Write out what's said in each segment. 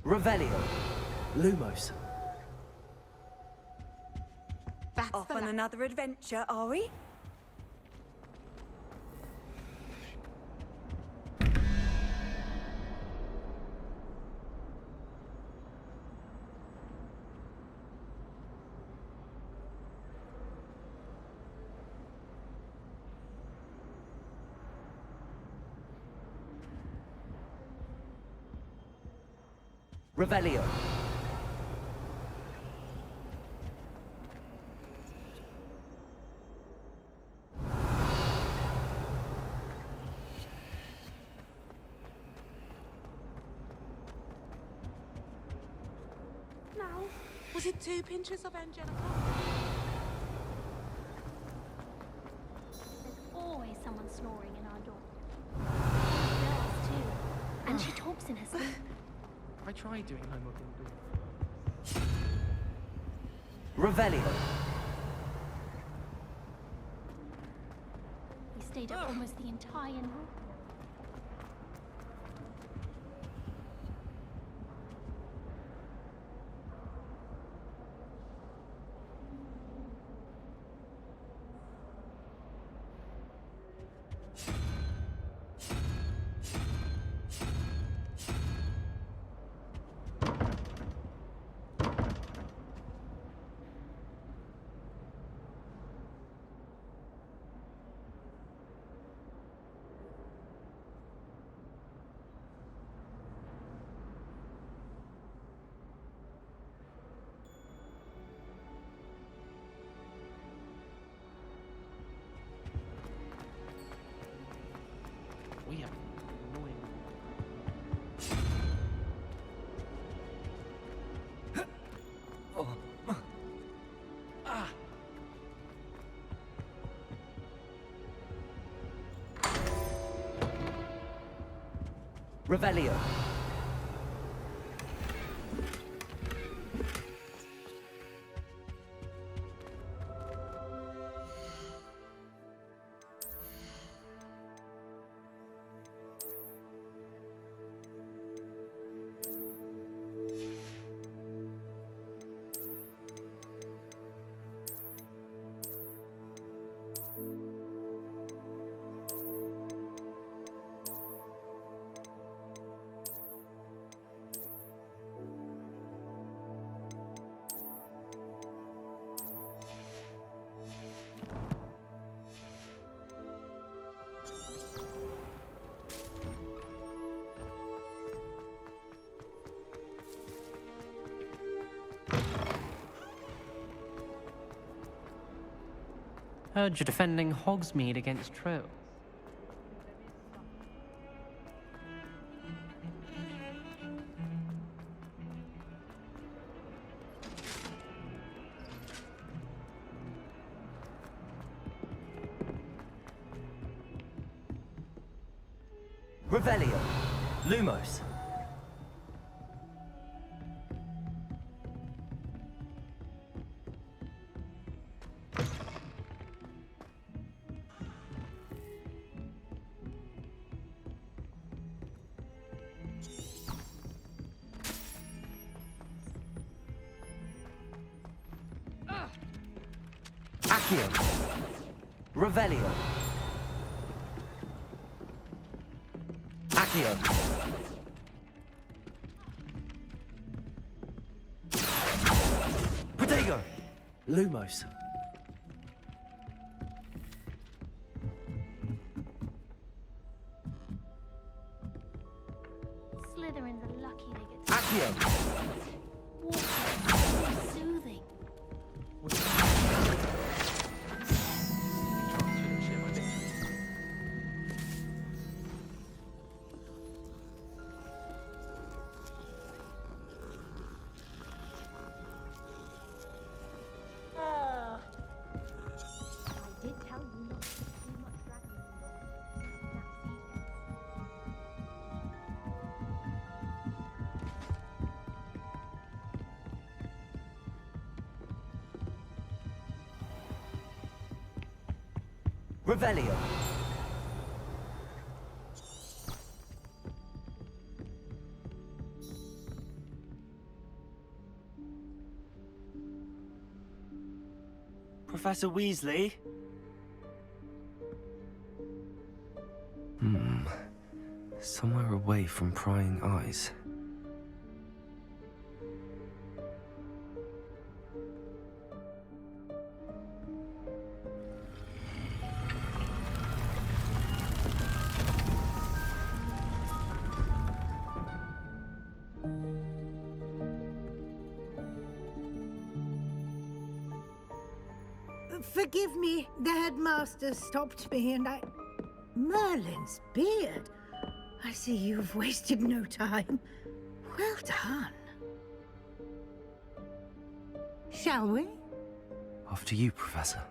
Revelio. Lumos. Off on another adventure, are we? Revelio. Now, was it 2 pinches of Angelica? There's always someone snoring in our door. Girls too. And she talks in her sleep. I tried doing homework all day. Revelio. We stayed up almost the entire night. We have annoying. Revelio. Heard you're defending Hogsmeade against Trill. Revelio. Lumos. Accio. Revelio. Accio. Protego. Lumos. Slytherins are lucky they get Accio. water. So soothing. I did tell you not to eat too much dragon meat. Revelio. Professor Weasley? Somewhere away from prying eyes. Forgive me, the headmaster stopped me and I... Merlin's beard. I see you've wasted no time. Well done. Shall we? After you, Professor.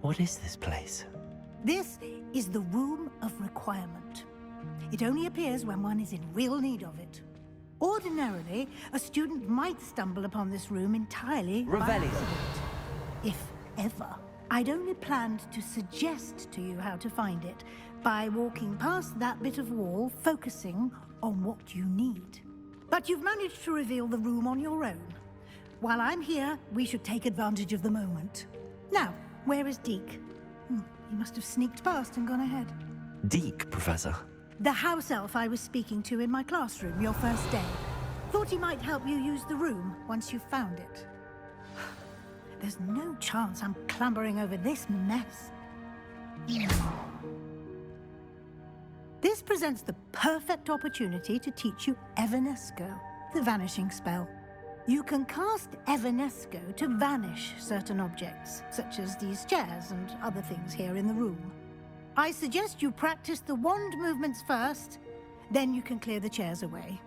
What is this place? This is the Room of Requirement. It only appears when one is in real need of it. Ordinarily, a student might stumble upon this room entirely by Revelio. accident. If ever. I'd only planned to suggest to you how to find it by walking past that bit of wall, focusing on what you need. But you've managed to reveal the room on your own. While I'm here, we should take advantage of the moment. Now, where is Deke? He must have sneaked past and gone ahead. Deke, Professor. The house elf I was speaking to in my classroom your first day. Thought he might help you use the room once you found it. There's no chance I'm clambering over this mess. This presents the perfect opportunity to teach you Evanesco, the vanishing spell. You can cast Evanesco to vanish certain objects, such as these chairs and other things here in the room. I suggest you practice the wand movements first, then you can clear the chairs away.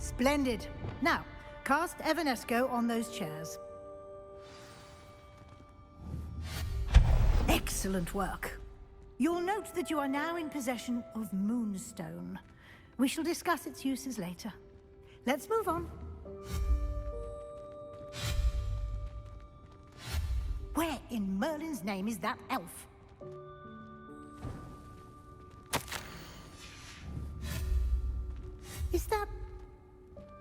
Splendid. Now, cast Evanesco on those chairs. Excellent work. You'll note that you are now in possession of Moonstone. We shall discuss its uses later. Let's move on. Where in Merlin's name is that elf? Is that...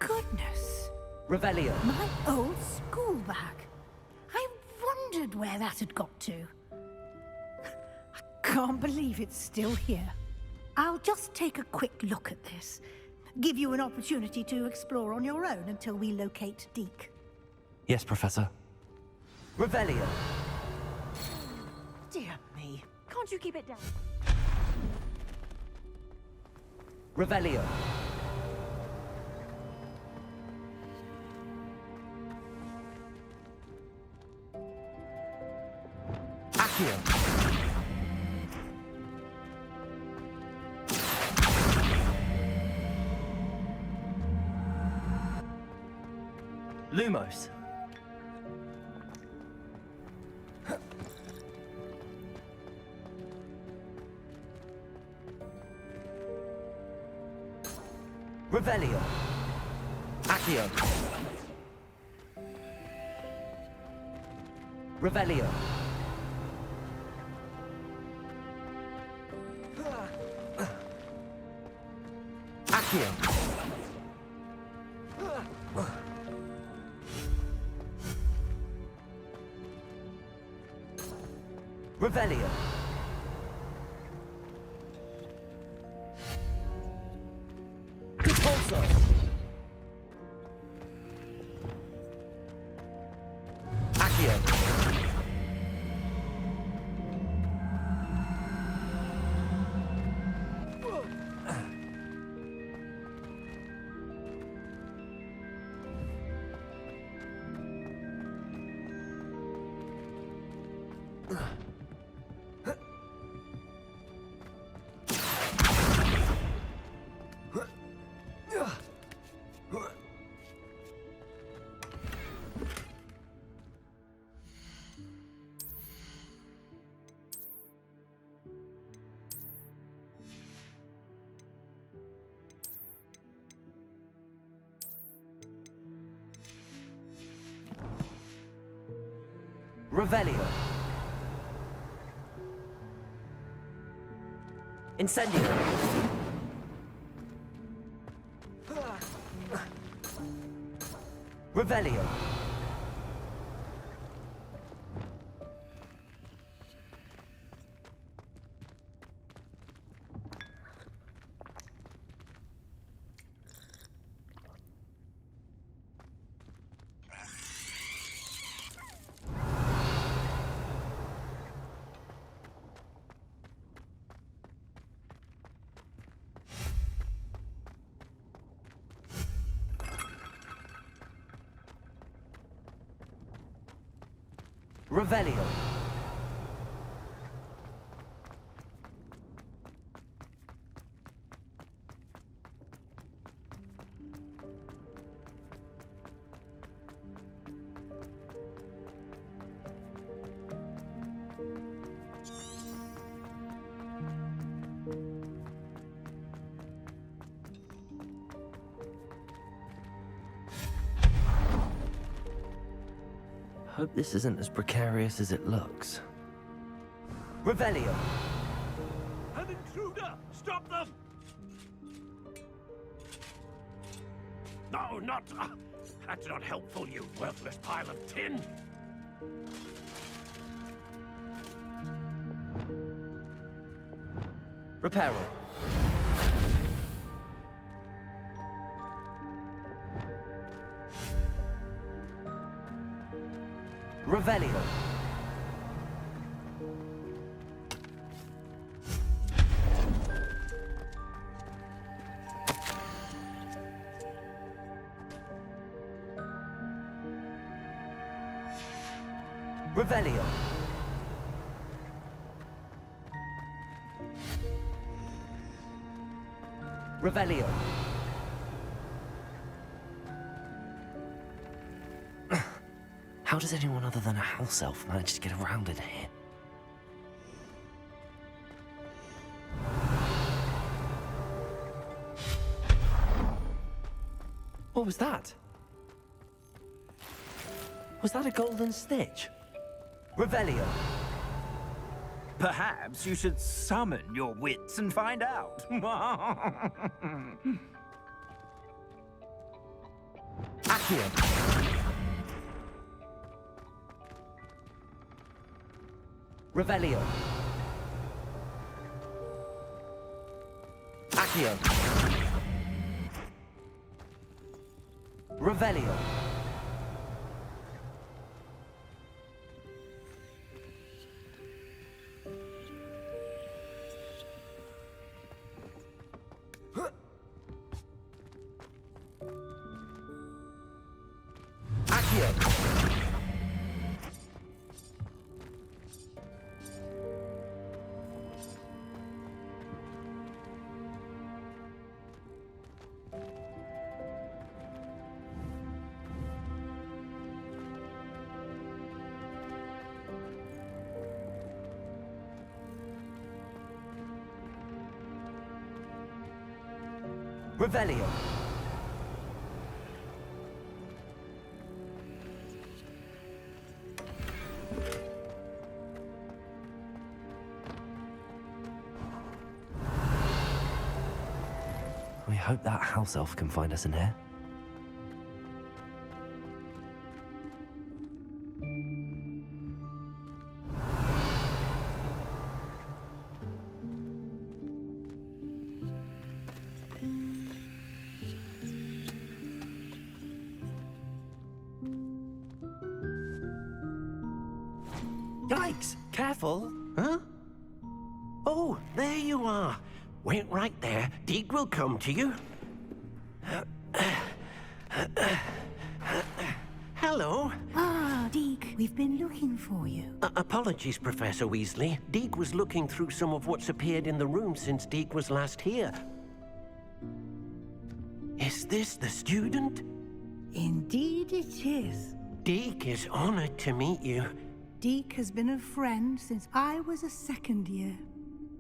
Goodness. Revelio. My old school bag. I wondered where that had got to. I can't believe it's still here. I'll just take a quick look at this. Give you an opportunity to explore on your own until we locate Deke. Yes, Professor. Revelio. Dear me. Can't you keep it down? Revelio. Accio. Lumos. Revelio. Accio. Revelio. Accio. Revelio. Repulso. Accio. Revelio. Incendio. Revelio. Revelio. Hope this isn't as precarious as it looks. Revelio. An intruder! Stop them! No, not... that's not helpful, you worthless pile of tin! Reparo. Revelio. Revelio. Revelio. How does anyone other than a house elf manage to get around in here? What was that? Was that a golden stitch? Revelio. Perhaps you should summon your wits and find out. Accio. Revelio. Accio. Revelio. Accio. Revelio. We hope that house elf can find us in here. Yikes! Careful! Huh? Oh, there you are. Wait right there. Deek will come to you. Hello. Ah, Deke, we've been looking for you. Apologies, Professor Weasley. Deek was looking through some of what's appeared in the room since Deek was last here. Is this the student? Indeed it is. Deek is honored to meet you. Deke has been a friend since I was a second year.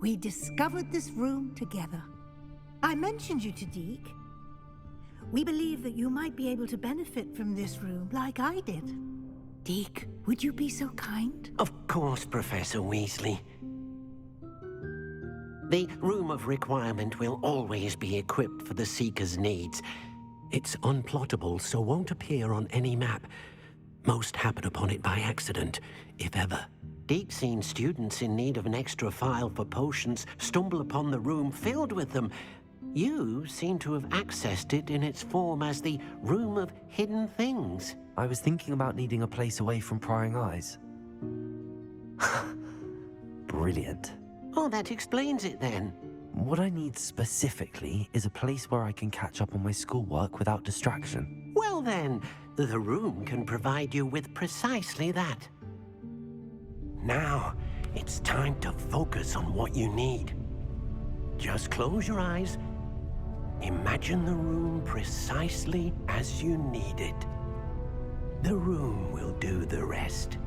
We discovered this room together. I mentioned you to Deke. We believe that you might be able to benefit from this room like I did. Deke, would you be so kind? Of course, Professor Weasley. The Room of Requirement will always be equipped for the Seeker's needs. It's unplottable, so won't appear on any map. Most happen upon it by accident, if ever. Deke's seen students in need of an extra file for potions stumble upon the room filled with them. You seem to have accessed it in its form as the Room of Hidden Things. I was thinking about needing a place away from prying eyes. Brilliant. Oh, that explains it then. What I need specifically is a place where I can catch up on my schoolwork without distraction. Well then, the room can provide you with precisely that. Now, it's time to focus on what you need. Just close your eyes. Imagine the room precisely as you need it. The room will do the rest.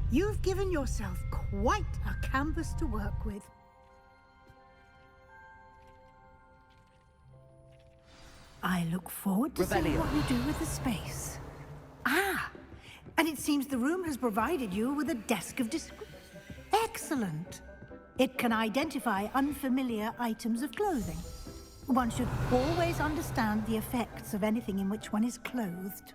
You've given yourself quite a canvas to work with. I look forward to seeing Revelio. what you do with the space. Ah, and it seems the room has provided you with a desk of description. Excellent. It can identify unfamiliar items of clothing. One should always understand the effects of anything in which one is clothed.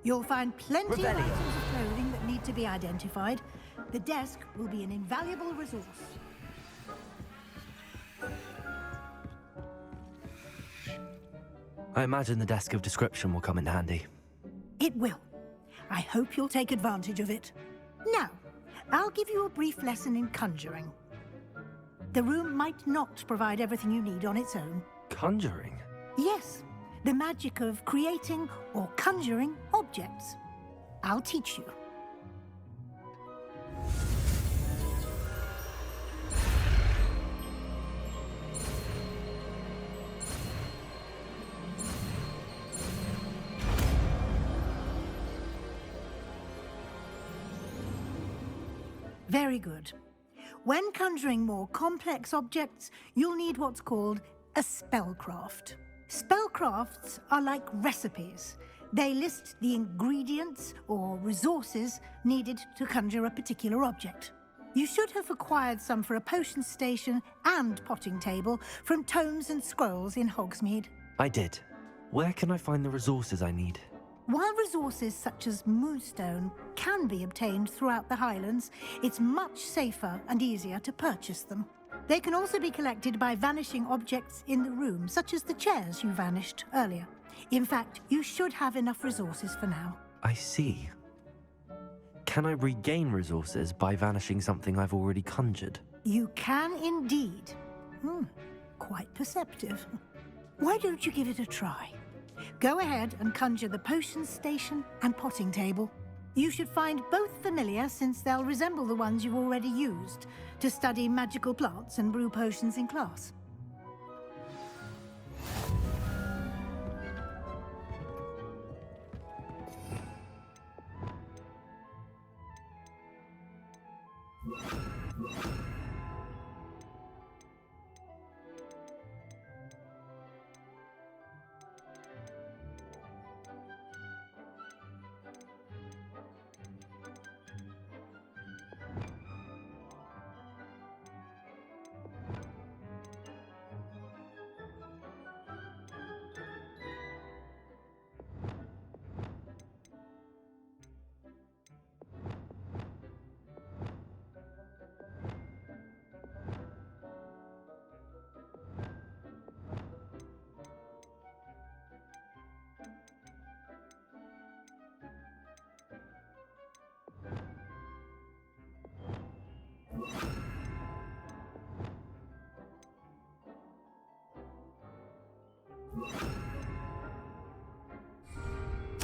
You'll find plenty of items of clothing that need to be identified. The desk will be an invaluable resource. I imagine the desk of description will come in handy. It will. I hope you'll take advantage of it. Now, I'll give you a brief lesson in conjuring. The room might not provide everything you need on its own. Conjuring? Yes, the magic of creating or conjuring objects. I'll teach you. Very good. When conjuring more complex objects, you'll need what's called a spellcraft. Spellcrafts are like recipes. They list the ingredients or resources needed to conjure a particular object. You should have acquired some for a potion station and potting table from tomes and scrolls in Hogsmeade. I did. Where can I find the resources I need? While resources such as moonstone can be obtained throughout the Highlands, it's much safer and easier to purchase them. They can also be collected by vanishing objects in the room, such as the chairs you vanished earlier. In fact, you should have enough resources for now. I see. Can I regain resources by vanishing something I've already conjured? You can indeed. Quite perceptive. Why don't you give it a try? Go ahead and conjure the potion station and potting table. You should find both familiar, since they'll resemble the ones you've already used to study magical plants and brew potions in class.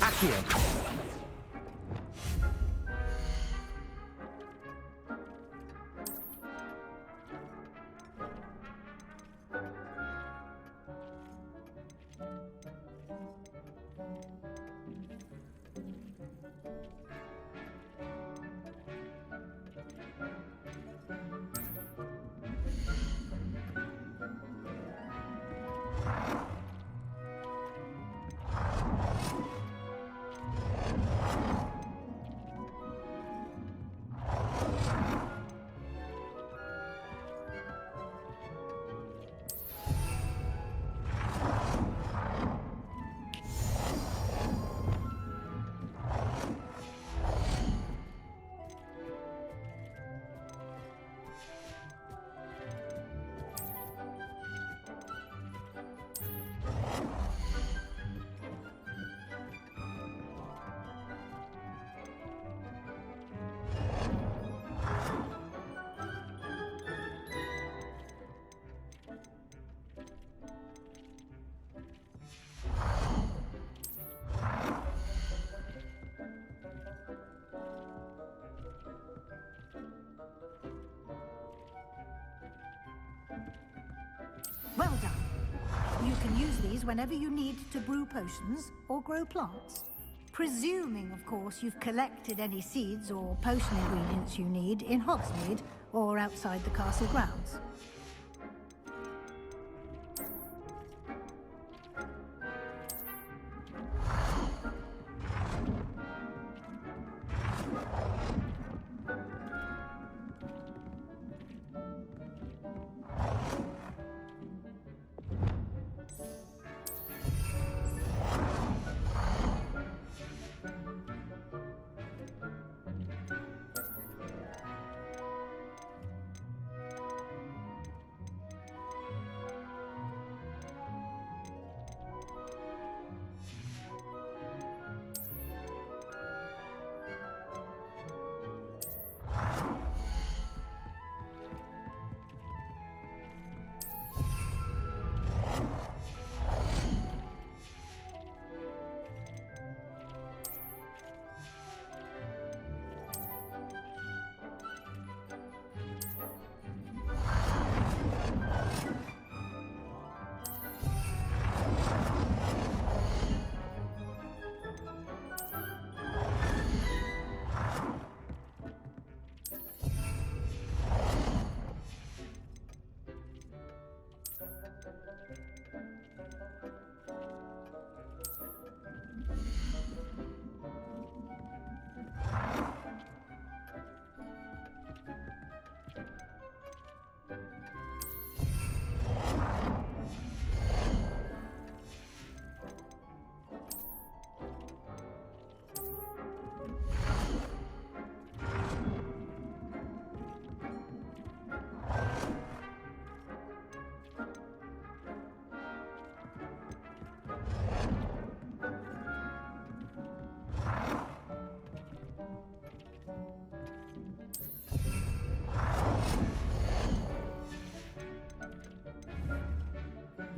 Accio. Well done. You can use these whenever you need to brew potions or grow plants. Presuming, of course, you've collected any seeds or potion ingredients you need in Hogsmeade or outside the castle grounds.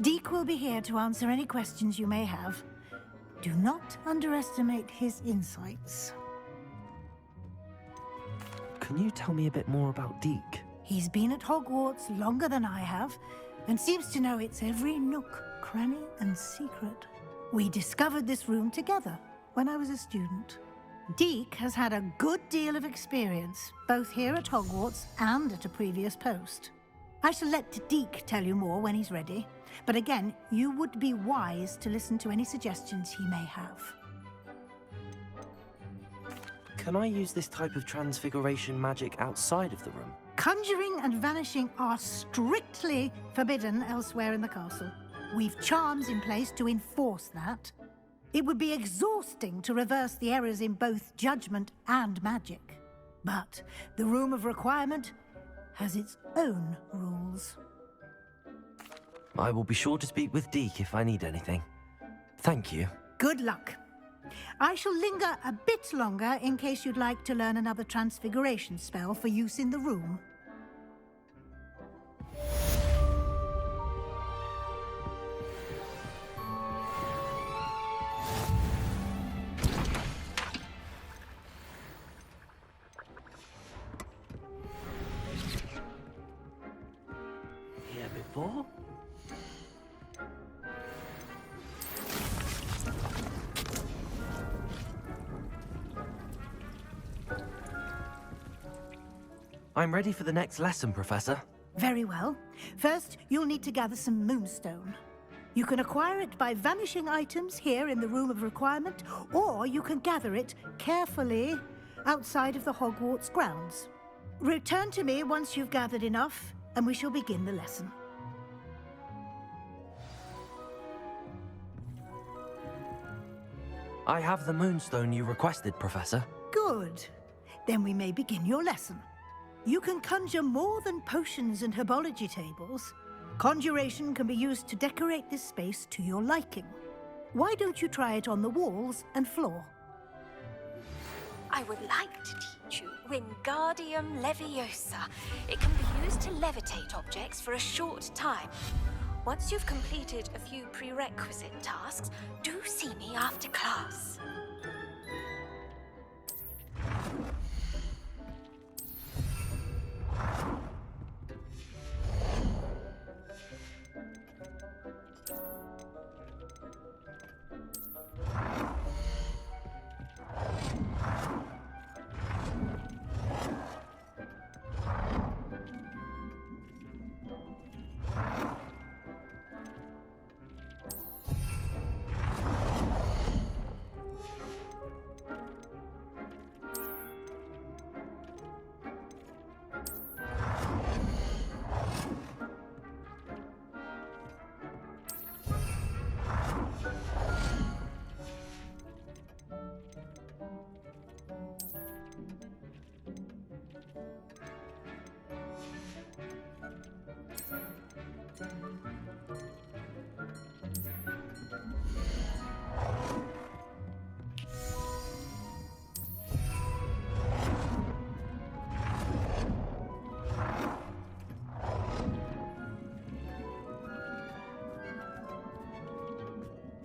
Deke will be here to answer any questions you may have. Do not underestimate his insights. Can you tell me a bit more about Deke? He's been at Hogwarts longer than I have, and seems to know its every nook, cranny, and secret. We discovered this room together when I was a student. Deke has had a good deal of experience, both here at Hogwarts and at a previous post. I shall let Deke tell you more when he's ready, but again, you would be wise to listen to any suggestions he may have. Can I use this type of transfiguration magic outside of the room? Conjuring and vanishing are strictly forbidden elsewhere in the castle. We've charms in place to enforce that. It would be exhausting to reverse the errors in both judgment and magic. But the Room of Requirement has its own rules. I will be sure to speak with Deke if I need anything. Thank you. Good luck. I shall linger a bit longer in case you'd like to learn another transfiguration spell for use in the room. Here before? I'm ready for the next lesson, Professor. Very well. First, you'll need to gather some moonstone. You can acquire it by vanishing items here in the Room of Requirement, or you can gather it carefully outside of the Hogwarts grounds. Return to me once you've gathered enough, and we shall begin the lesson. I have the moonstone you requested, Professor. Good. Then we may begin your lesson. You can conjure more than potions and herbology tables. Conjuration can be used to decorate this space to your liking. Why don't you try it on the walls and floor? I would like to teach you Wingardium Leviosa. It can be used to levitate objects for a short time. Once you've completed a few prerequisite tasks, do see me after class.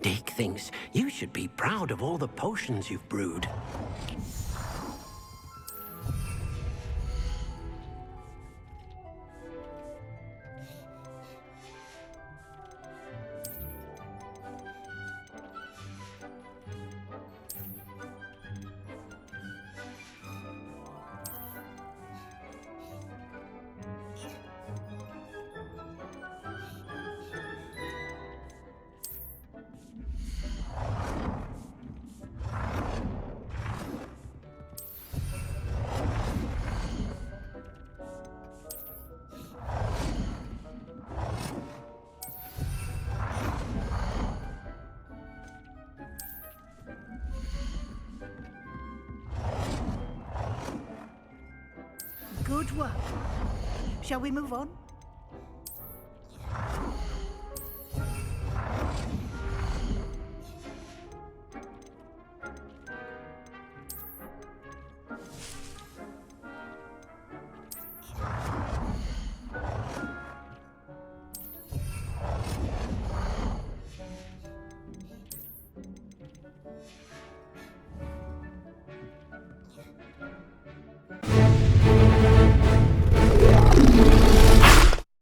Deke thinks you should be proud of all the potions you've brewed. Good work. Shall we move on?